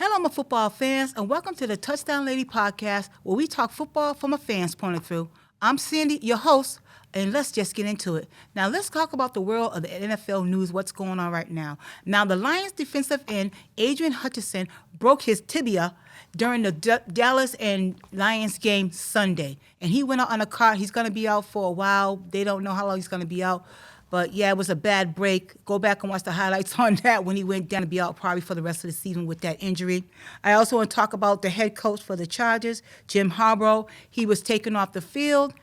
Hello, my football fans, and welcome to the Touchdown Lady podcast, where we talk football from a fan's point of view. I'm Sandy, your host, and let's just get into it. Now, let's talk about the world of the NFL news, what's going on right now. Now, the Lions defensive end, Adrian Hutchinson, broke his tibia during the Dallas and Lions game Sunday, and he went out on a cart. He's going to be out for a while. They don't know how long he's going to be out. But, yeah, it was a bad break. Go back and watch the highlights on that when he went down to be out probably for the rest of the season with that injury. I also want to talk about the head coach for the Chargers, Jim Harbaugh. He was taken off the field.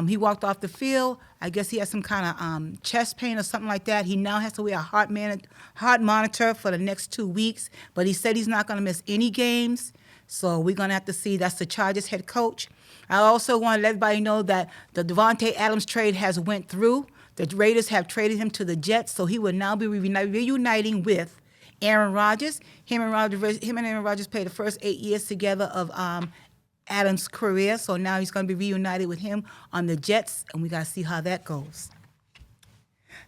He walked off the field. I guess he had some kind of chest pain or something like that. He now has to wear a heart monitor for the next 2 weeks. But he said he's not going to miss any games. So we're going to have to see. That's the Chargers head coach. I also want to let everybody know that the Devontae Adams trade has went through. The Raiders have traded him to the Jets, so he will now be reuniting with Aaron Rodgers. Him and Aaron Rodgers played the first 8 years together of Adams' career, so now he's going to be reunited with him on the Jets, and we got to see how that goes.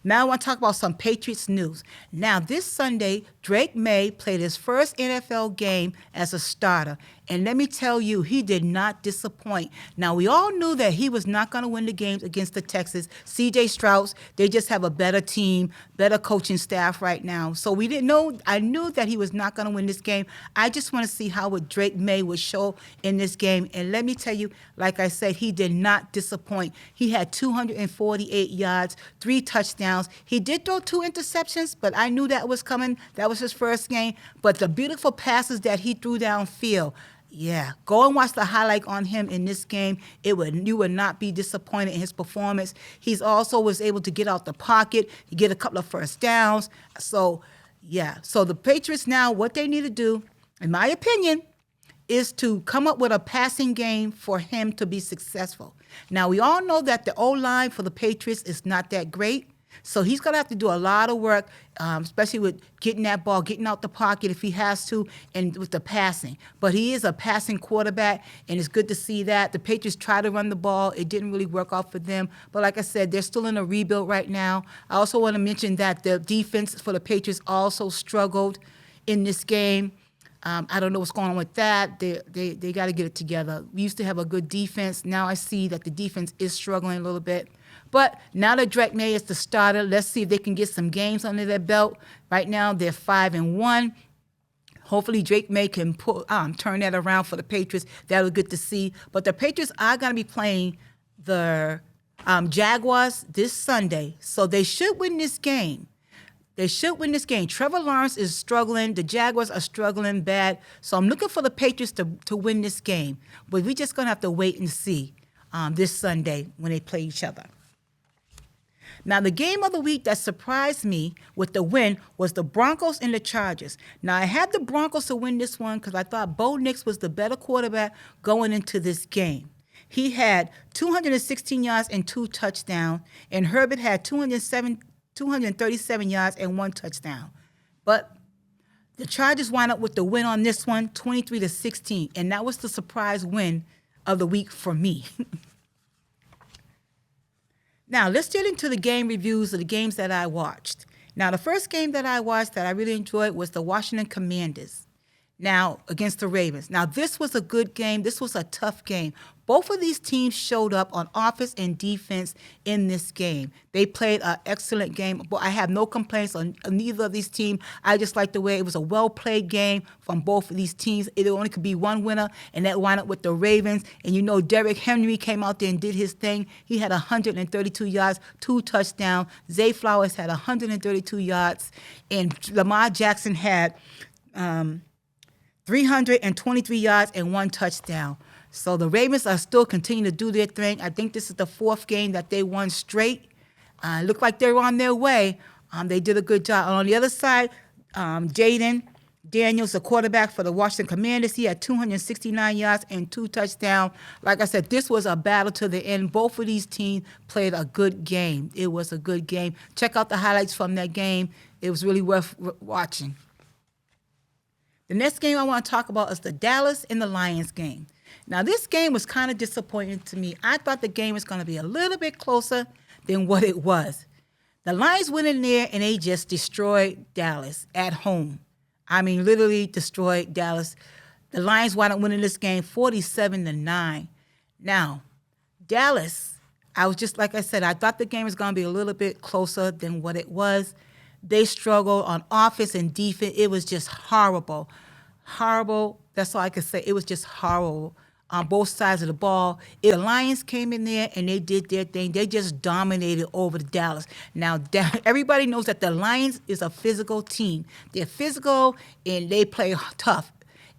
Now I want to talk about some Patriots news. Now this Sunday, Drake May played his first NFL game as a starter. And let me tell you, he did not disappoint. Now, we all knew that he was not going to win the games against the Texans. C.J. Strauss, they just have a better team, better coaching staff right now. So we didn't know. I knew that he was not going to win this game. I just want to see how Drake May would show in this game. And let me tell you, like I said, he did not disappoint. He had 248 yards, 3 touchdowns. He did throw 2 interceptions, but I knew that was coming. That was his first game. But the beautiful passes that he threw downfield, yeah, go and watch the highlight on him in this game. You would not be disappointed in his performance. He's also was able to get out the pocket, get a couple of first downs. So, yeah. So the Patriots now, what they need to do, in my opinion, is to come up with a passing game for him to be successful. Now, we all know that the O-line for the Patriots is not that great. So he's going to have to do a lot of work, especially with getting that ball, getting out the pocket if he has to, and with the passing. But he is a passing quarterback, and it's good to see that. The Patriots tried to run the ball. It didn't really work out for them. But like I said, they're still in a rebuild right now. I also want to mention that the defense for the Patriots also struggled in this game. I don't know what's going on with that. They got to get it together. We used to have a good defense. Now I see that the defense is struggling a little bit. But now that Drake May is the starter, let's see if they can get some games under their belt. Right now, they're 5-1. Hopefully, Drake May can turn that around for the Patriots. That'll be good to see. But the Patriots are going to be playing the Jaguars this Sunday, so they should win this game. They should win this game. Trevor Lawrence is struggling. The Jaguars are struggling bad. So I'm looking for the Patriots to win this game. But we're just going to have to wait and see this Sunday when they play each other. Now, the game of the week that surprised me with the win was the Broncos and the Chargers. Now, I had the Broncos to win this one because I thought Bo Nix was the better quarterback going into this game. He had 216 yards and 2 touchdowns, and Herbert had 237 yards and 1 touchdown. But the Chargers wound up with the win on this one, 23-16, and that was the surprise win of the week for me. Now, let's get into the game reviews of the games that I watched. Now, the first game that I watched that I really enjoyed was the Washington Commanders. Now, against the Ravens. Now, this was a good game. This was a tough game. Both of these teams showed up on offense and defense in this game. They played an excellent game. But I have no complaints on neither of these teams. I just like the way it was a well-played game from both of these teams. It only could be one winner, and that wound up with the Ravens. And you know, Derrick Henry came out there and did his thing. He had 132 yards, 2 touchdowns. Zay Flowers had 132 yards. And Lamar Jackson had 323 yards and 1 touchdown. So the Ravens are still continuing to do their thing. I think this is the 4th game that they won straight. Looked like they were on their way. They did a good job. On the other side, Jaden Daniels, the quarterback for the Washington Commanders, he had 269 yards and 2 touchdowns. Like I said, this was a battle to the end. Both of these teams played a good game. It was a good game. Check out the highlights from that game. It was really worth watching. The next game I want to talk about is the Dallas and the Lions game. Now, this game was kind of disappointing to me. I thought the game was going to be a little bit closer than what it was. The Lions went in there and they just destroyed Dallas at home. I mean, literally destroyed Dallas. The Lions wound up winning this game 47-9. Now, Dallas, I was just, like I said, I thought the game was going to be a little bit closer than what it was. They struggled on offense and defense. It was just horrible. Horrible. That's all I could say. It was just horrible on both sides of the ball. The Lions came in there and they did their thing. They just dominated over the Dallas. Now, everybody knows that the Lions is a physical team. They're physical and they play tough.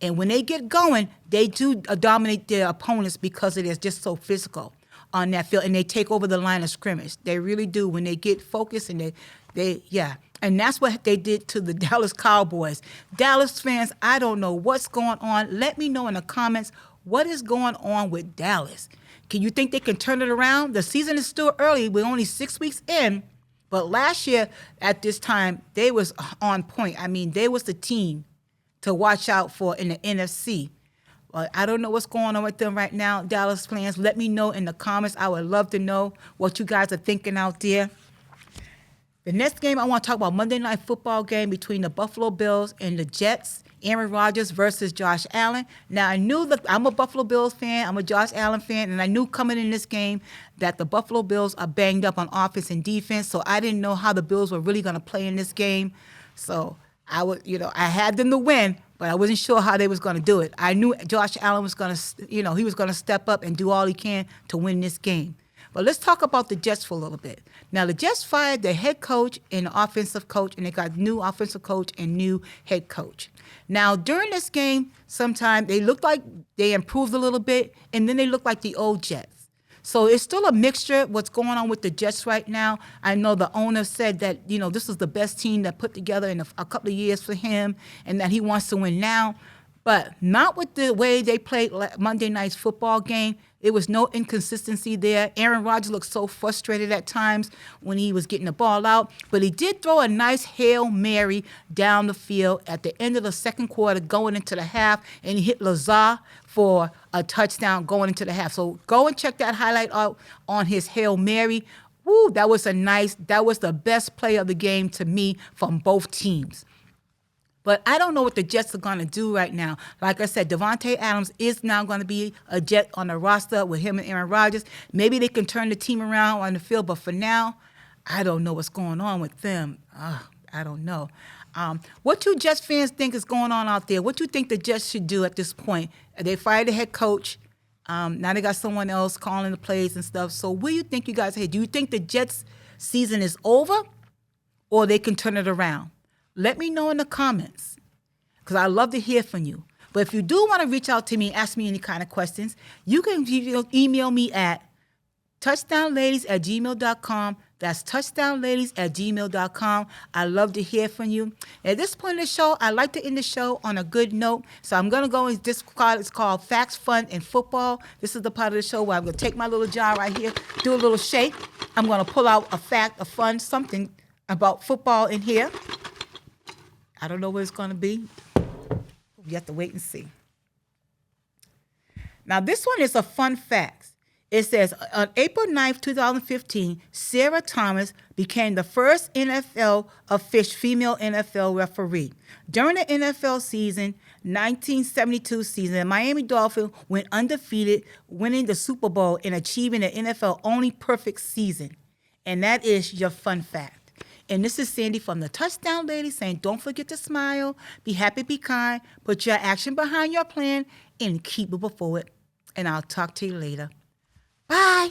And when they get going, they do dominate their opponents because it is just so physical on that field. And they take over the line of scrimmage. They really do when they get focused and yeah. And that's what they did to the Dallas Cowboys. Dallas fans, I don't know what's going on. Let me know in the comments what is going on with Dallas. Can you think they can turn it around? The season is still early. We're only 6 weeks in. But last year at this time, they was on point. I mean, they was the team to watch out for in the NFC. I don't know what's going on with them right now, Dallas fans. Let me know in the comments. I would love to know what you guys are thinking out there. The next game I want to talk about, Monday Night Football game between the Buffalo Bills and the Jets. Aaron Rodgers versus Josh Allen. Now, I knew that I'm a Buffalo Bills fan. I'm a Josh Allen fan. And I knew coming in this game that the Buffalo Bills are banged up on offense and defense. So I didn't know how the Bills were really going to play in this game. So I had them to win, but I wasn't sure how they was going to do it. I knew Josh Allen was going to, he was going to step up and do all he can to win this game. But let's talk about the Jets for a little bit. Now, the Jets fired their head coach and the offensive coach, and they got new offensive coach and new head coach. Now, during this game, sometimes they looked like they improved a little bit, and then they looked like the old Jets. So it's still a mixture what's going on with the Jets right now. I know the owner said that, this is the best team that put together in a couple of years for him and that he wants to win now. But not with the way they played Monday night's football game. There was no inconsistency there. Aaron Rodgers looked so frustrated at times when he was getting the ball out. But he did throw a nice Hail Mary down the field at the end of the second quarter going into the half, and he hit Lazar for a touchdown going into the half. So go and check that highlight out on his Hail Mary. Woo, that was the best play of the game to me from both teams. But I don't know what the Jets are going to do right now. Like I said, Davante Adams is now going to be a Jet on the roster with him and Aaron Rodgers. Maybe they can turn the team around on the field, but for now, I don't know what's going on with them. I don't know. What do Jets fans think is going on out there? What do you think the Jets should do at this point? They fired the head coach. Now they got someone else calling the plays and stuff. So what do you think you guys have? Do you think the Jets season is over or they can turn it around? Let me know in the comments because I love to hear from you. But if you do want to reach out to me and ask me any kind of questions, you can email me at touchdownladies@gmail.com. That's touchdownladies@gmail.com. I love to hear from you. At this point in the show, I like to end the show on a good note. So I'm going to go in this part. It's called Facts, Fun, and Football. This is the part of the show where I'm going to take my little jar right here, do a little shake. I'm going to pull out a fact, a fun, something about football in here. I don't know what it's going to be. We have to wait and see. Now, this one is a fun fact. It says, on April 9th, 2015, Sarah Thomas became the first female NFL referee. During the NFL season, 1972 season, the Miami Dolphins went undefeated, winning the Super Bowl and achieving the NFL only perfect season. And that is your fun fact. And this is Sandy from the Touchdown Ladies saying, don't forget to smile, be happy, be kind, put your action behind your plan, and keep moving forward. And I'll talk to you later. Bye.